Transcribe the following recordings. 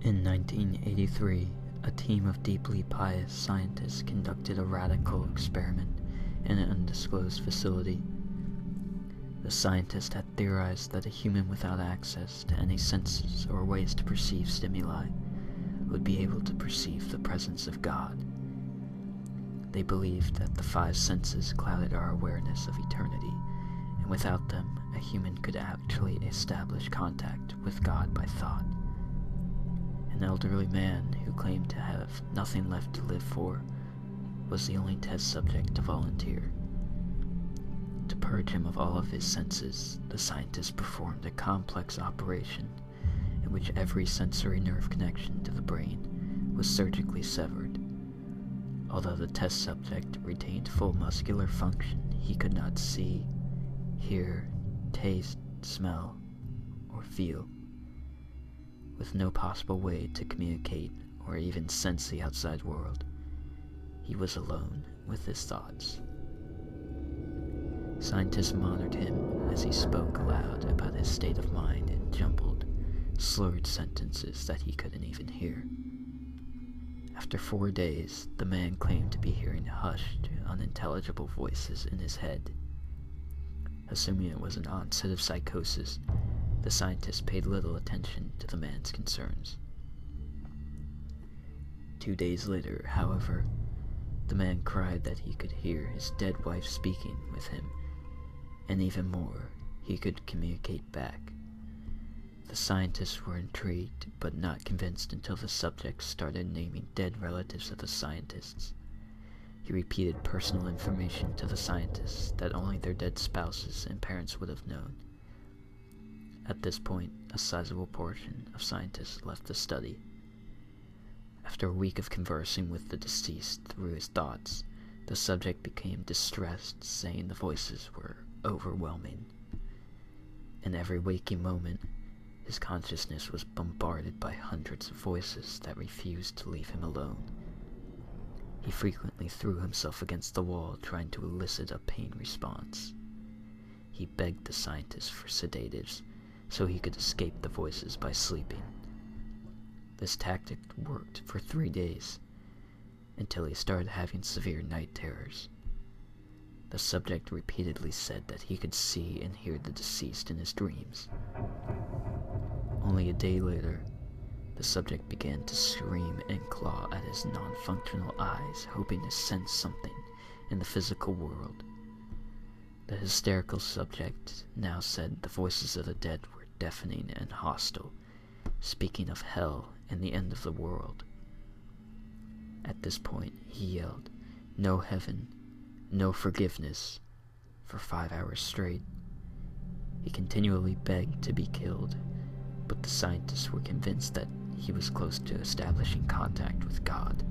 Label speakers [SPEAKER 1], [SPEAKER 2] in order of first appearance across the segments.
[SPEAKER 1] In 1983, a team of deeply pious scientists conducted a radical experiment in an undisclosed facility. The scientists had theorized that a human without access to any senses or ways to perceive stimuli would be able to perceive the presence of God. They believed that the five senses clouded our awareness of eternity, and without them, a human could actually establish contact with God by thought. An elderly man who claimed to have nothing left to live for was the only test subject to volunteer. To purge him of all of his senses, the scientists performed a complex operation in which every sensory nerve connection to the brain was surgically severed. Although the test subject retained full muscular function, he could not see, hear, taste, smell, or feel. With no possible way to communicate or even sense the outside world, he was alone with his thoughts. Scientists monitored him as he spoke aloud about his state of mind in jumbled, slurred sentences that he couldn't even hear. After 4 days, the man claimed to be hearing hushed, unintelligible voices in his head. Assuming it was an onset of psychosis, the scientists paid little attention to the man's concerns. 2 days later, however, the man cried that he could hear his dead wife speaking with him, and even more, he could communicate back. The scientists were intrigued, but not convinced until the subject started naming dead relatives of the scientists. He repeated personal information to the scientists that only their dead spouses and parents would have known. At this point, a sizable portion of scientists left the study. After a week of conversing with the deceased through his thoughts, the subject became distressed, saying the voices were overwhelming. In every waking moment, his consciousness was bombarded by hundreds of voices that refused to leave him alone. He frequently threw himself against the wall, trying to elicit a pain response. He begged the scientists for sedatives so he could escape the voices by sleeping. This tactic worked for 3 days, until he started having severe night terrors. The subject repeatedly said that he could see and hear the deceased in his dreams. Only a day later, the subject began to scream and claw at his non-functional eyes, hoping to sense something in the physical world. The hysterical subject now said the voices of the dead were deafening and hostile, speaking of hell and the end of the world. At this point, he yelled, "No heaven, no forgiveness," for 5 hours straight. He continually begged to be killed, but the scientists were convinced that he was close to establishing contact with God.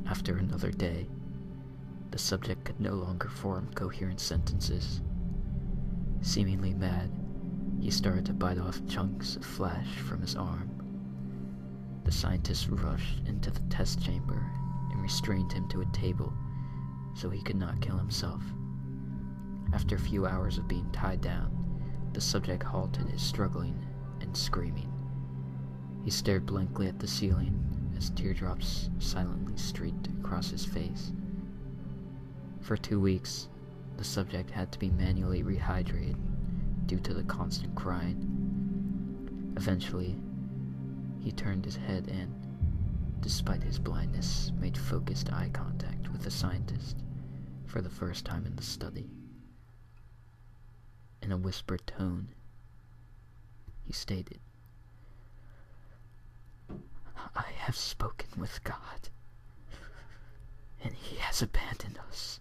[SPEAKER 1] After another day, the subject could no longer form coherent sentences. Seemingly mad, he started to bite off chunks of flesh from his arm. The scientists rushed into the test chamber and restrained him to a table so he could not kill himself. After a few hours of being tied down, the subject halted his struggling and screaming. He stared blankly at the ceiling as teardrops silently streaked across his face. For 2 weeks, the subject had to be manually rehydrated due to the constant crying. Eventually, he turned his head and, despite his blindness, made focused eye contact with the scientist for the first time in the study. In a whispered tone, he stated, "I have spoken with God, and He has abandoned us.